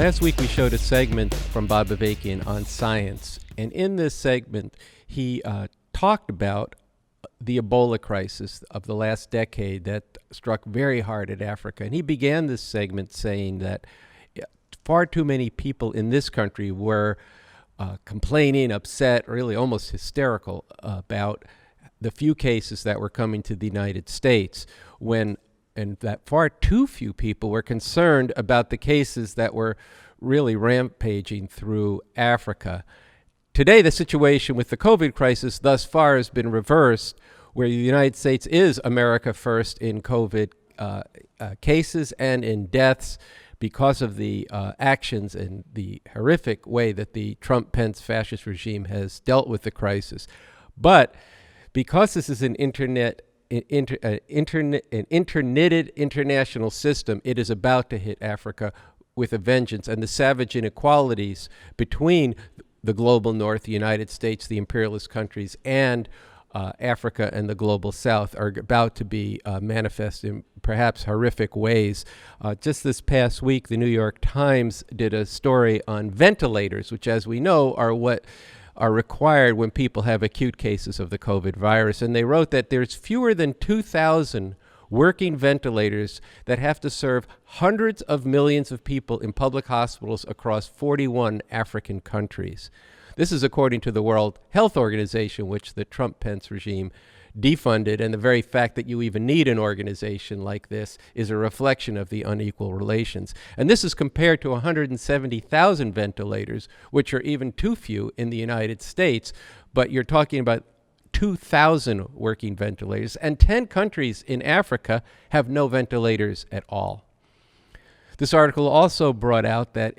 Last week we showed a segment from Bob Avakian on science, and in this segment he talked about the Ebola crisis of the last decade that struck very hard at Africa. And he began this segment saying that far too many people in this country were complaining, upset, really almost hysterical about the few cases that were coming to the United States, and that far too few people were concerned about the cases that were really rampaging through Africa. Today, the situation with the COVID crisis thus far has been reversed, where the United States is America first in COVID cases and in deaths because of the actions and the horrific way that the Trump-Pence fascist regime has dealt with the crisis. But because this is an internet internetted international system, it is about to hit Africa with a vengeance, and the savage inequalities between the global north, the United States, the imperialist countries, and Africa and the global south are about to be manifest in perhaps horrific ways. Just this past week, the New York Times did a story on ventilators, which, as we know, are what are required when people have acute cases of the COVID virus. And they wrote that there's fewer than 2,000 working ventilators that have to serve hundreds of millions of people in public hospitals across 41 African countries. This is according to the World Health Organization, which the Trump-Pence regime defunded, and the very fact that you even need an organization like this is a reflection of the unequal relations. And this is compared to 170,000 ventilators, which are even too few in the United States, but you're talking about 2,000 working ventilators, and 10 countries in Africa have no ventilators at all. This article also brought out that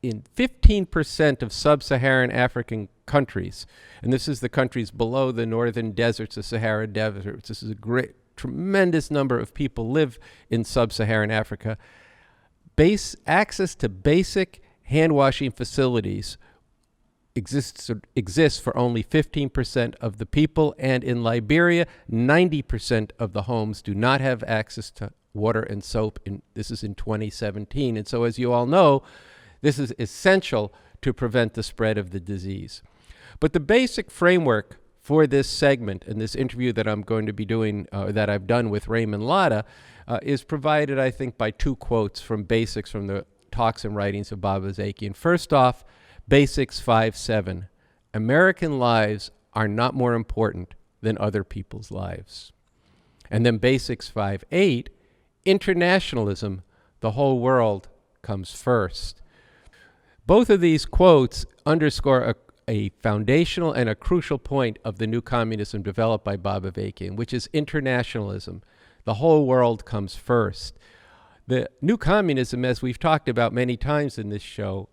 in 15% of sub-Saharan African countries, and this is the countries below the northern deserts, the Sahara deserts, this is a great, tremendous number of people live in sub-Saharan Africa, access to basic hand-washing facilities exists for only 15% of the people, and in Liberia, 90% of the homes do not have access to water and soap. This is in 2017, and so as you all know, this is essential to prevent the spread of the disease. But the basic framework for this segment and this interview that I'm going to be doing, that I've done with Raymond Latta, is provided, I think, by two quotes from Basics from the talks and writings of Bob Avakian. First off, Basics 5:7, American lives are not more important than other people's lives. And then Basics 5:8, internationalism, the whole world comes first. Both of these quotes underscore a foundational and a crucial point of the new communism developed by Bob Avakian, which is internationalism. The whole world comes first. The new communism, as we've talked about many times in this show,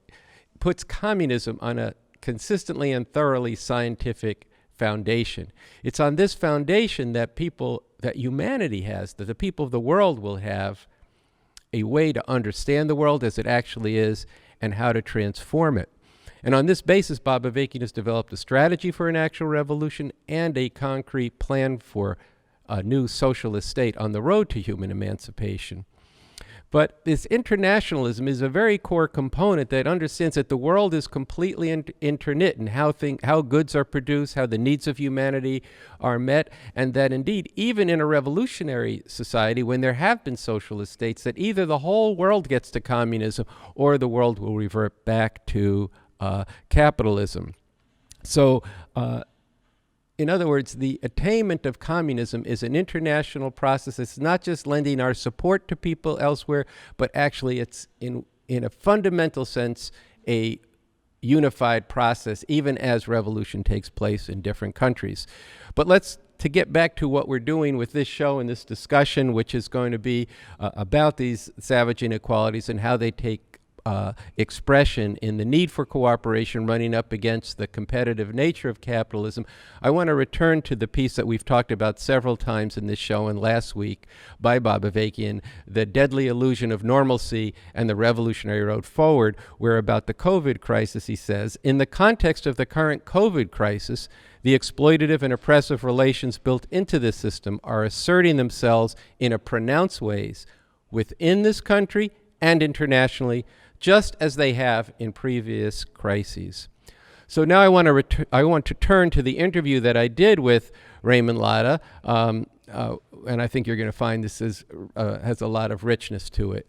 puts communism on a consistently and thoroughly scientific foundation. It's on this foundation that humanity has, that the people of the world will have a way to understand the world as it actually is and how to transform it. And on this basis, Bob Avakian has developed a strategy for an actual revolution and a concrete plan for a new socialist state on the road to human emancipation. But this internationalism is a very core component that understands that the world is completely interknit in how goods are produced, how the needs of humanity are met, and that indeed, even in a revolutionary society, when there have been socialist states, that either the whole world gets to communism or the world will revert back to capitalism. So, in other words, the attainment of communism is an international process. It's not just lending our support to people elsewhere, but actually it's in a fundamental sense a unified process, even as revolution takes place in different countries. But to get back to what we're doing with this show and this discussion, which is going to be about these savage inequalities and how they take expression in the need for cooperation running up against the competitive nature of capitalism, I want to return to the piece that we've talked about several times in this show and last week by Bob Avakian, The Deadly Illusion of Normalcy and the Revolutionary Road Forward, where about the COVID crisis, he says, in the context of the current COVID crisis, the exploitative and oppressive relations built into this system are asserting themselves in a pronounced ways within this country and internationally just as they have in previous crises. So now I want to turn to the interview that I did with Raymond Latta, and I think you're going to find this has a lot of richness to it.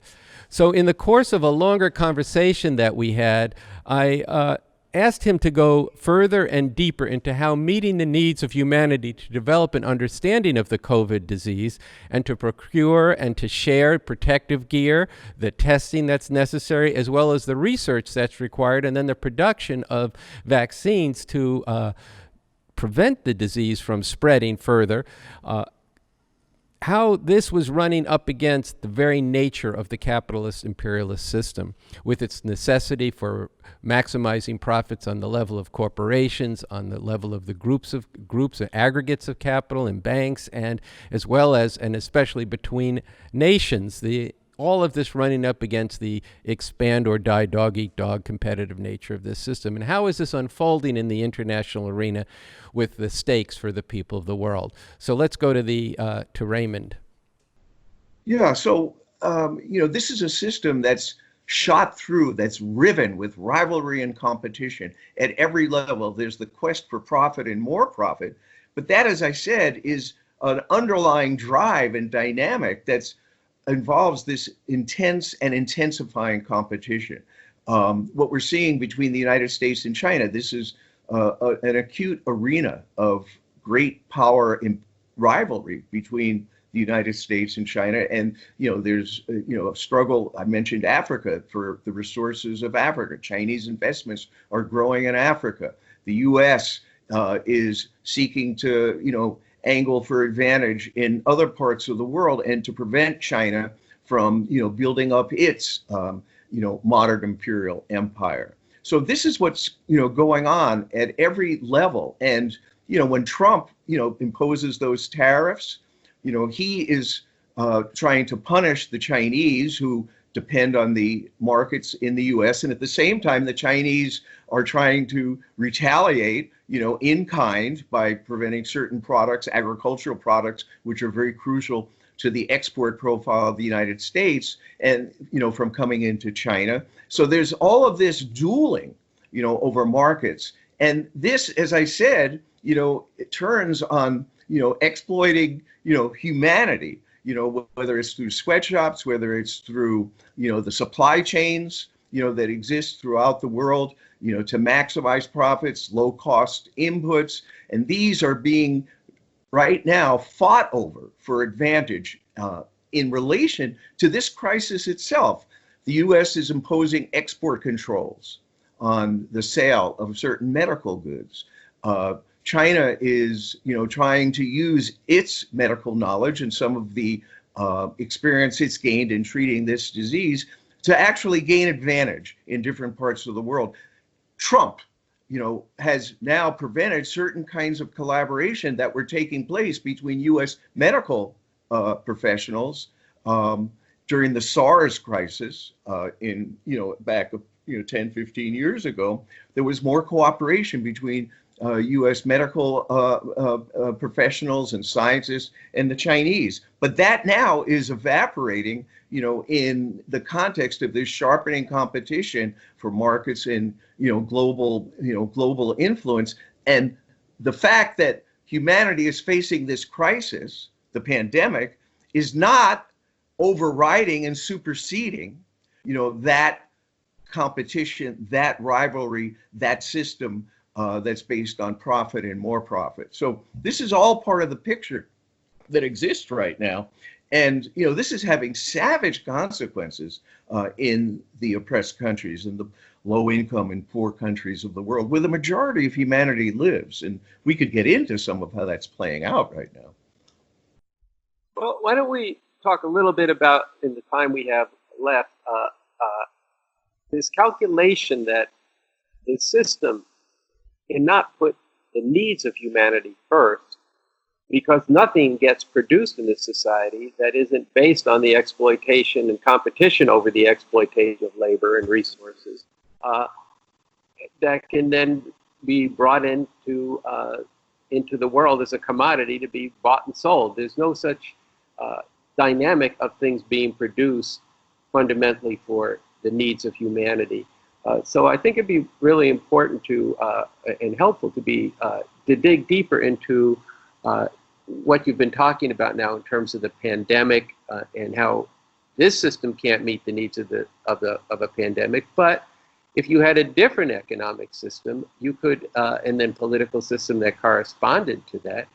So in the course of a longer conversation that we had, I asked him to go further and deeper into how meeting the needs of humanity to develop an understanding of the COVID disease and to procure and to share protective gear, the testing that's necessary, as well as the research that's required, and then the production of vaccines to prevent the disease from spreading further. How this was running up against the very nature of the capitalist-imperialist system, with its necessity for maximizing profits on the level of corporations, on the level of the groups and aggregates of capital and banks, and as well as, and especially between nations, all of this running up against the expand or die dog eat dog competitive nature of this system. And how is this unfolding in the international arena with the stakes for the people of the world? So let's go to Raymond. Yeah, so this is a system that's shot through, that's riven with rivalry and competition at every level. There's the quest for profit and more profit, but that, as I said, is an underlying drive and dynamic that's involves this intense and intensifying competition. What we're seeing between the United States and China, this is an acute arena of great power and rivalry between the United States and China. And, there's, a struggle. I mentioned Africa, for the resources of Africa. Chinese investments are growing in Africa. The US is seeking to, angle for advantage in other parts of the world and to prevent China from, building up its, modern imperial empire. So this is what's, going on at every level. And, when Trump, imposes those tariffs, he is trying to punish the Chinese who depend on the markets in the US. And at the same time, the Chinese are trying to retaliate, in kind by preventing certain products, agricultural products, which are very crucial to the export profile of the United States and, from coming into China. So there's all of this dueling, over markets. And this, as I said, it turns on, exploiting, humanity, whether it's through sweatshops, whether it's through, the supply chains, that exist throughout the world, to maximize profits, low cost inputs. And these are being right now fought over for advantage in relation to this crisis itself. The US is imposing export controls on the sale of certain medical goods. China is, trying to use its medical knowledge and some of the experience it's gained in treating this disease to actually gain advantage in different parts of the world. Trump, has now prevented certain kinds of collaboration that were taking place between US medical professionals during the SARS crisis in, back 10, 15 years ago. There was more cooperation between US medical professionals and scientists and the Chinese. But that now is evaporating, in the context of this sharpening competition for markets and, global influence. And the fact that humanity is facing this crisis, the pandemic, is not overriding and superseding, that competition, that rivalry, that system that's based on profit and more profit. So this is all part of the picture that exists right now. And, this is having savage consequences in the oppressed countries and the low income and poor countries of the world where the majority of humanity lives. And we could get into some of how that's playing out right now. Well, why don't we talk a little bit about, in the time we have left, this calculation that the system cannot put the needs of humanity first, because nothing gets produced in this society that isn't based on the exploitation and competition over the exploitation of labor and resources that can then be brought into the world as a commodity to be bought and sold. There's no such dynamic of things being produced fundamentally for the needs of humanity. So I think it'd be really important to and helpful to dig deeper into what you've been talking about now in terms of the pandemic and how this system can't meet the needs of a pandemic. But if you had a different economic system, you could, and then political system that corresponded to that,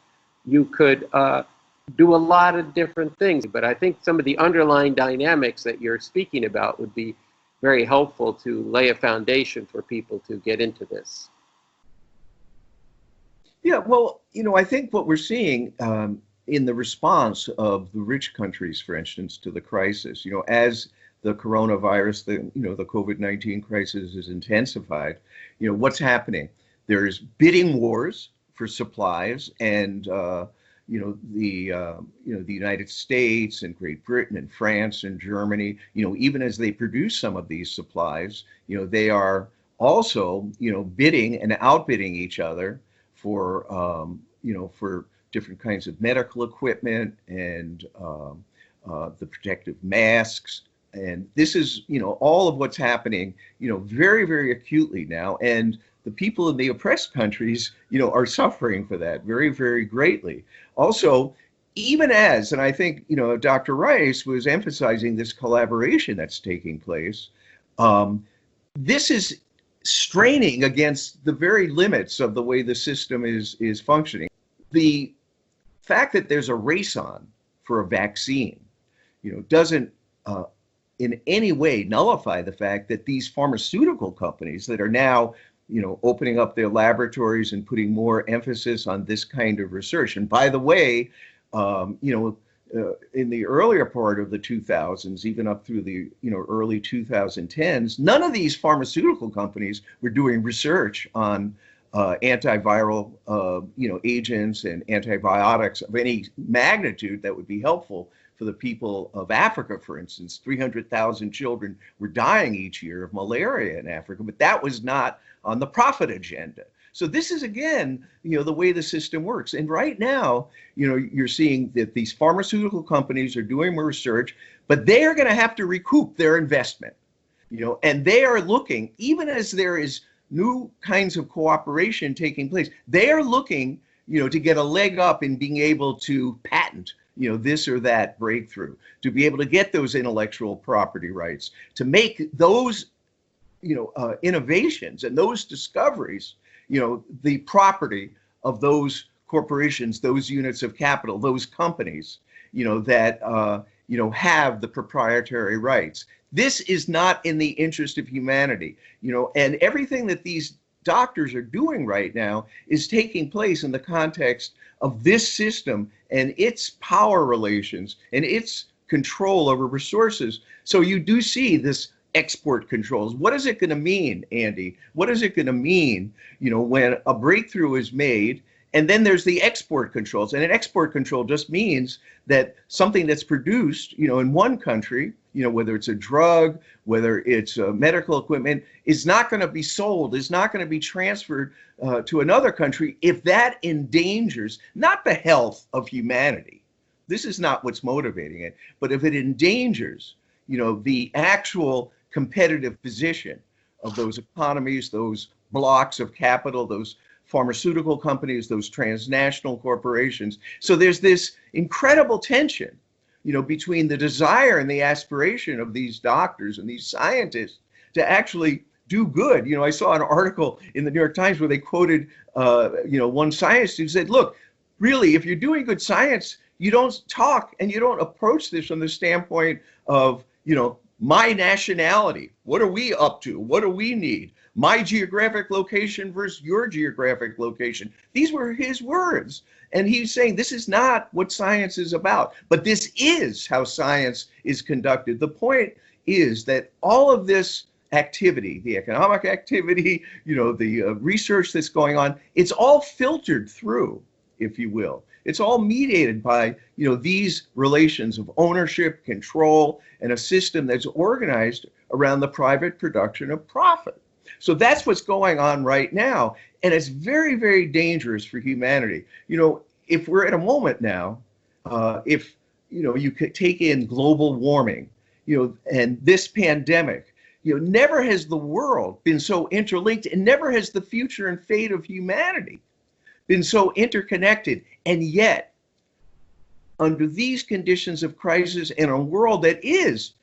you could do a lot of different things. But I think some of the underlying dynamics that you're speaking about would be very helpful to lay a foundation for people to get into this. Yeah, well, I think what we're seeing in the response of the rich countries, for instance, to the crisis, as the coronavirus, the COVID-19 crisis is intensified, what's happening? There's bidding wars for supplies, and the United States and Great Britain and France and Germany, even as they produce some of these supplies, they are also, bidding and outbidding each other for, for different kinds of medical equipment and the protective masks. And this is, all of what's happening, very, very acutely now. And the people in the oppressed countries, are suffering for that very, very greatly. Also, even as, and I think, Dr. Rice was emphasizing this collaboration that's taking place, this is straining against the very limits of the way the system is functioning. The fact that there's a race on for a vaccine, doesn't in any way nullify the fact that these pharmaceutical companies that are now, opening up their laboratories and putting more emphasis on this kind of research. And by the way, in the earlier part of the 2000s, even up through the early 2010s, none of these pharmaceutical companies were doing research on antiviral agents and antibiotics of any magnitude that would be helpful for the people of Africa. For instance, 300,000 children were dying each year of malaria in Africa, but that was not on the profit agenda. So this is, again, the way the system works. And right now, you're seeing that these pharmaceutical companies are doing more research, but they are going to have to recoup their investment, and they are looking, even as there is new kinds of cooperation taking place, they are looking, to get a leg up in being able to patent, this or that breakthrough, to be able to get those intellectual property rights, to make those, innovations and those discoveries, the property of those corporations, those units of capital, those companies, that, have the proprietary rights. This is not in the interest of humanity, and everything that these doctors are doing right now is taking place in the context of this system and its power relations and its control over resources. So you do see this export controls. What is it going to mean, Andy? What is it going to mean, when a breakthrough is made and then there's the export controls? And an export control just means that something that's produced, in one country, whether it's a drug, whether it's medical equipment, is not going to be sold, is not going to be transferred to another country if that endangers not the health of humanity. This is not what's motivating it, but if it endangers, the actual competitive position of those economies, those blocks of capital, those pharmaceutical companies, those transnational corporations. So there's this incredible tension, between the desire and the aspiration of these doctors and these scientists to actually do good. I saw an article in the New York Times where they quoted, one scientist who said, look, really, if you're doing good science, you don't talk and you don't approach this from the standpoint of, my nationality. What are we up to? What do we need? My geographic location versus your geographic location. These were his words. And he's saying this is not what science is about, but this is how science is conducted. The point is that all of this activity, the economic activity, the research that's going on, it's all filtered through, if you will. It's all mediated by, these relations of ownership, control, and a system that's organized around the private production of profit. So that's what's going on right now. And it's very, very dangerous for humanity. If we're at a moment now, if, you could take in global warming, and this pandemic, never has the world been so interlinked, and never has the future and fate of humanity been so interconnected. And yet, under these conditions of crisis in a world that is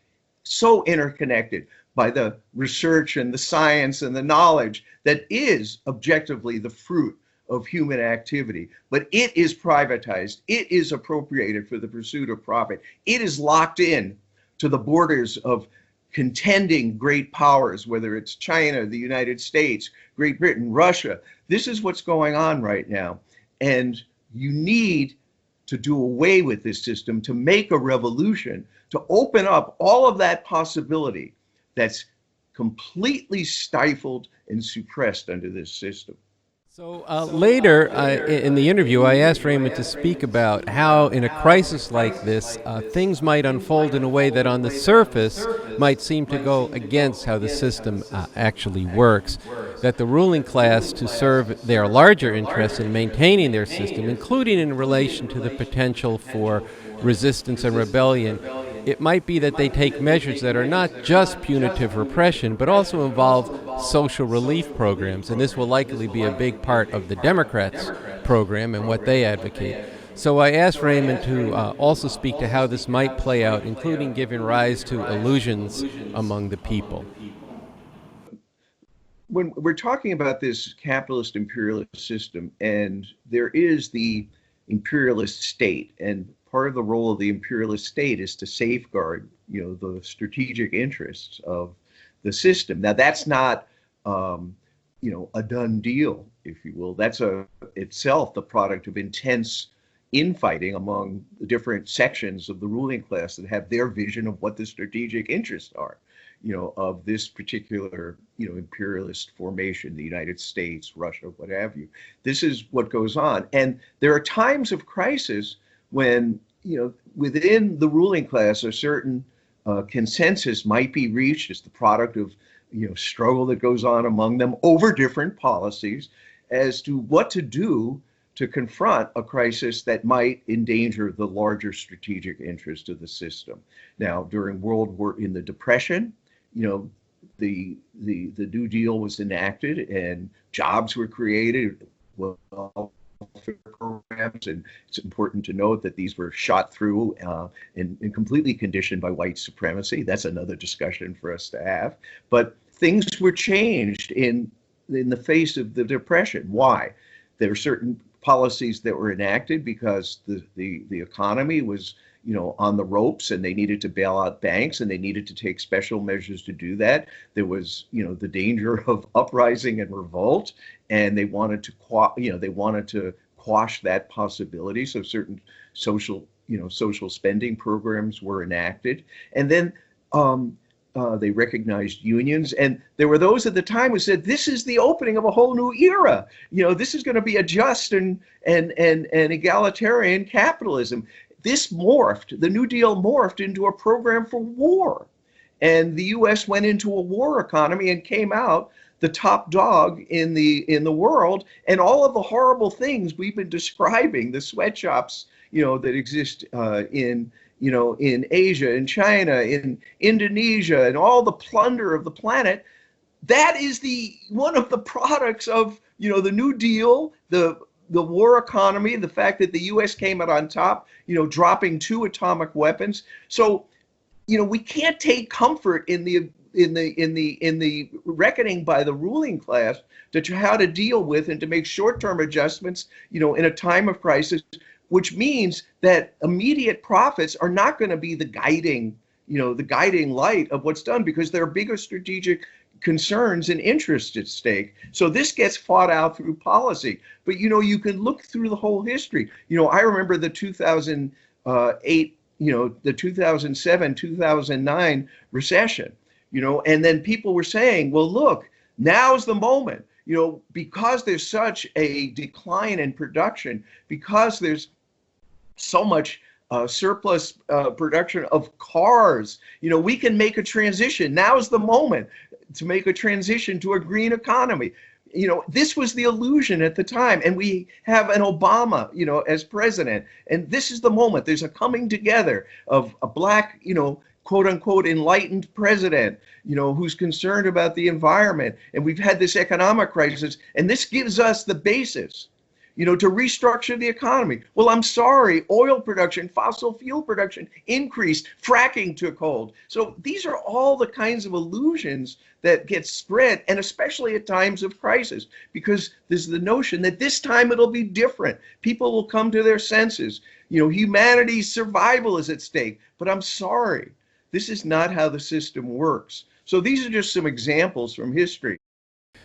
so interconnected by the research and the science and the knowledge that is objectively the fruit of human activity, but it is privatized, it is appropriated for the pursuit of profit, it is locked in to the borders of contending great powers, whether it's China, the United States, Great Britain, Russia. This is what's going on right now. And you need to do away with this system, to make a revolution, to open up all of that possibility that's completely stifled and suppressed under this system. So later in the interview, I asked Raymond to speak about how, in a crisis like this, things might unfold in a way that on the surface might seem to go against how the system actually works. That the ruling class, to serve their larger interests in maintaining their system, including in relation to the potential for resistance and rebellion, it might be that they take measures that are not just punitive repression, but also involve social relief programs. And this will likely be a big part of the Democrats' program and what they advocate. So I asked Raymond to also speak to how this might play out, including giving rise to illusions among the people. When we're talking about this capitalist imperialist system, and there is the imperialist state, and part of the role of the imperialist state is to safeguard, the strategic interests of the system. Now, that's not, a done deal, if you will. That's itself the product of intense infighting among the different sections of the ruling class that have their vision of what the strategic interests are, of this particular, imperialist formation, the United States, Russia, what have you. This is what goes on. And there are times of crisis when, within the ruling class, a certain consensus might be reached as the product of, struggle that goes on among them over different policies as to what to do to confront a crisis that might endanger the larger strategic interest of the system. Now, during in the Depression, the New Deal was enacted and jobs were created, programs, and it's important to note that these were shot through and completely conditioned by white supremacy. That's another discussion for us to have. But things were changed in the face of the Depression. Why? There were certain policies that were enacted because the economy was on the ropes, and they needed to bail out banks, and they needed to take special measures to do that. There was, the danger of uprising and revolt, and they wanted to quash that possibility. So certain social spending programs were enacted, and then they recognized unions, and there were those at the time who said, "This is the opening of a whole new era. This is going to be a just and egalitarian capitalism." This the New Deal morphed into a program for war. And the US went into a war economy and came out the top dog in the world. And all of the horrible things we've been describing, the sweatshops, that exist in Asia, in China, in Indonesia, and all the plunder of the planet, that is one of the products of, the New Deal, the war economy, the fact that the U.S. came out on top, dropping 2 atomic weapons. So, we can't take comfort in the reckoning by the ruling class to how to deal with and to make short-term adjustments, in a time of crisis, which means that immediate profits are not going to be the guiding light of what's done, because there are bigger strategic concerns and interests at stake. So this gets fought out through policy. But, you can look through the whole history. I remember the 2008, the 2007, 2009 recession, and then people were saying, well, look, now's the moment, because there's such a decline in production, because there's so much surplus production of cars, we can make a transition. Now's the moment to make a transition to a green economy. This was the illusion at the time, and we have an Obama, as president, and this is the moment. There's a coming together of a black, quote unquote enlightened president, who's concerned about the environment. And we've had this economic crisis, and this gives us the basis, to restructure the economy. Well, I'm sorry, oil production, fossil fuel production increased, fracking took hold. So these are all the kinds of illusions that get spread, and especially at times of crisis, because there's the notion that this time it'll be different. People will come to their senses. Humanity's survival is at stake. But I'm sorry, this is not how the system works. So these are just some examples from history.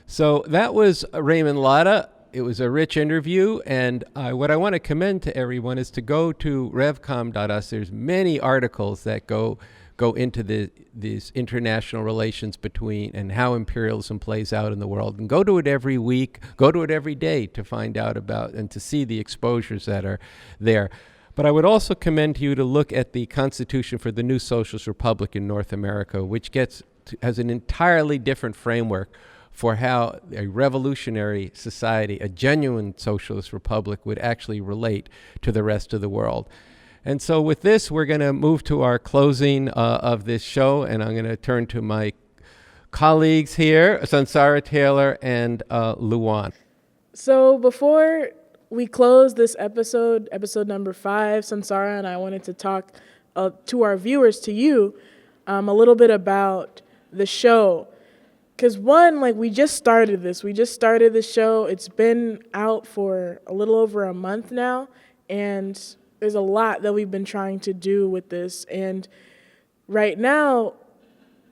So that was Raymond Latta. It was a rich interview, and what I want to commend to everyone is to go to revcom.us. There's many articles that go into these international relations between and how imperialism plays out in the world. And go to it every week, go to it every day to find out about and to see the exposures that are there. But I would also commend to you to look at the Constitution for the New Socialist Republic in North America, which has an entirely different framework for how a revolutionary society, a genuine socialist republic, would actually relate to the rest of the world. And so with this, we're going to move to our closing of this show, and I'm going to turn to my colleagues here, Sunsara Taylor and Luan. So before we close this episode number 5, Sunsara and I wanted to talk to our viewers, to you, a little bit about the show. Because we just started this. We just started the show. It's been out for a little over a month now, and there's a lot that we've been trying to do with this. And right now,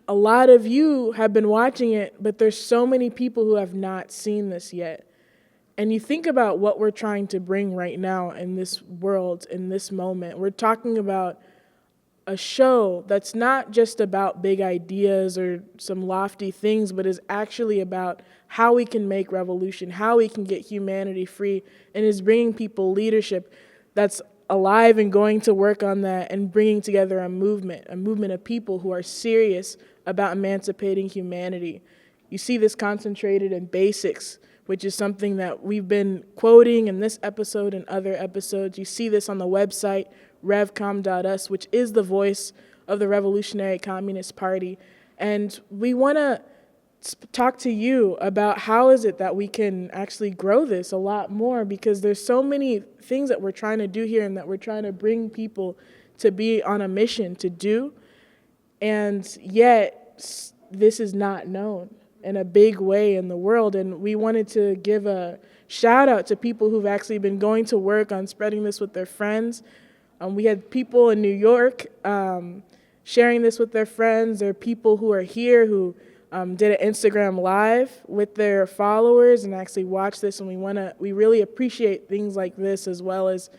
a lot of you have been watching it, but there's so many people who have not seen this yet. And you think about what we're trying to bring right now in this world, in this moment. We're talking about a show that's not just about big ideas or some lofty things, but is actually about how we can make revolution, how we can get humanity free, and is bringing people leadership that's alive and going to work on that and bringing together a movement of people who are serious about emancipating humanity. You see this concentrated in basics, which is something that we've been quoting in this episode and other episodes. You see this on the website, revcom.us, which is the voice of the Revolutionary Communist Party. And we want to talk to you about how is it that we can actually grow this a lot more, because there's so many things that we're trying to do here and that we're trying to bring people to be on a mission to do. And yet this is not known in a big way in the world. And we wanted to give a shout out to people who've actually been going to work on spreading this with their friends. We had people in New York sharing this with their friends. There are people who are here who did an Instagram Live with their followers and actually watched this. And we really appreciate things like this, as well as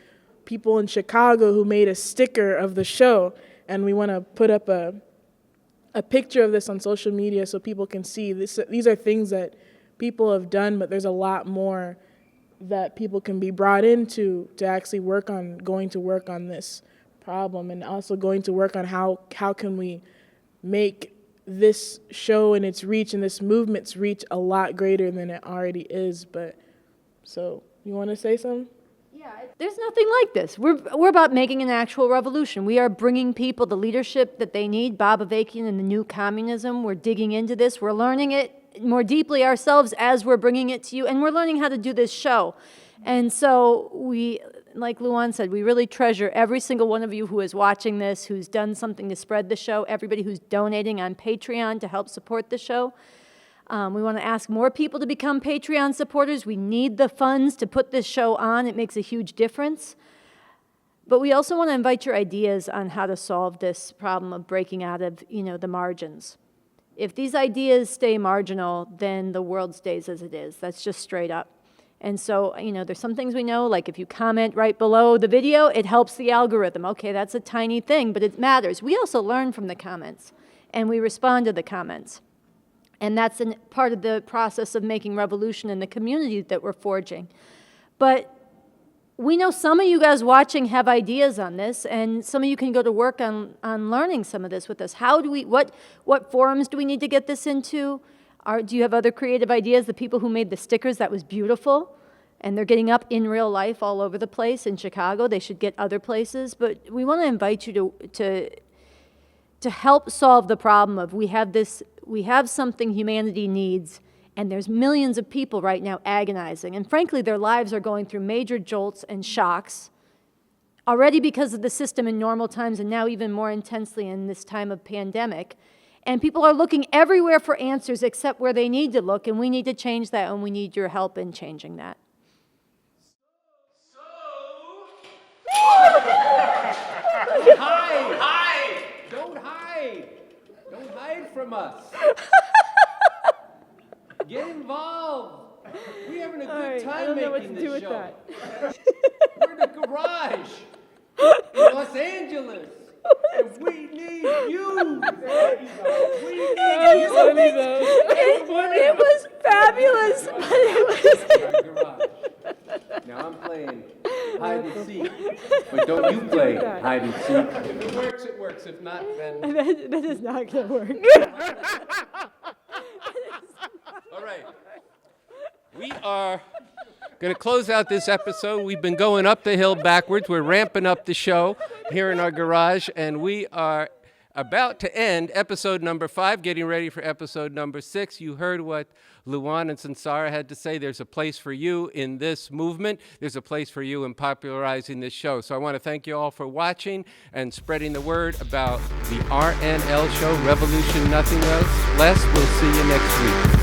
people in Chicago who made a sticker of the show. And we want to put up a picture of this on social media so people can see this. These are things that people have done, but there's a lot more that people can be brought into to actually going to work on this problem, and also going to work on how can we make this show and its reach and this movement's reach a lot greater than it already is. But so you want to say something? Yeah, there's nothing like this. We're about making an actual revolution. We are bringing people the leadership that they need. Bob Avakian and the new communism. We're digging into this. We're learning it more deeply ourselves as we're bringing it to you, and we're learning how to do this show. And so we, like Luan said, we really treasure every single one of you who is watching this, who's done something to spread the show, everybody who's donating on Patreon to help support the show. We want to ask more people to become Patreon supporters. We need the funds to put this show on. It makes a huge difference. But we also want to invite your ideas on how to solve this problem of breaking out of, the margins. If these ideas stay marginal, then the world stays as it is. That's just straight up. And so, there's some things we know, like if you comment right below the video, it helps the algorithm. Okay, that's a tiny thing, but it matters. We also learn from the comments, and we respond to the comments. And that's part of the process of making revolution in the community that we're forging. But we know some of you guys watching have ideas on this, and some of you can go to work on learning some of this with us. How do we, what forums do we need to get this into? Do you have other creative ideas? The people who made the stickers, that was beautiful, and they're getting up in real life all over the place. In Chicago, they should get other places. But we want to invite you to to help solve the problem of we have something humanity needs, and there's millions of people right now agonizing. And frankly, their lives are going through major jolts and shocks, already because of the system in normal times and now even more intensely in this time of pandemic. And people are looking everywhere for answers except where they need to look, and we need to change that, and we need your help in changing that. Hide! Don't hide! Don't hide from us. Get involved. We're having a good time making this show. We're in a garage in Los Angeles. And we need you. We need you. It was fabulous, but it was... Now I'm playing hide and seek, but don't you play hide and seek. If it works, it works. If not, then... That is not going to work. All right. We are going to close out this episode. We've been going up the hill backwards. We're ramping up the show here in our garage, and we are about to end episode number 5, getting ready for episode number 6. You heard what Luan and Sunsara had to say. There's a place for you in this movement. There's a place for you in popularizing this show. So I want to thank you all for watching and spreading the word about the RNL show, Revolution Nothing Less. We'll see you next week.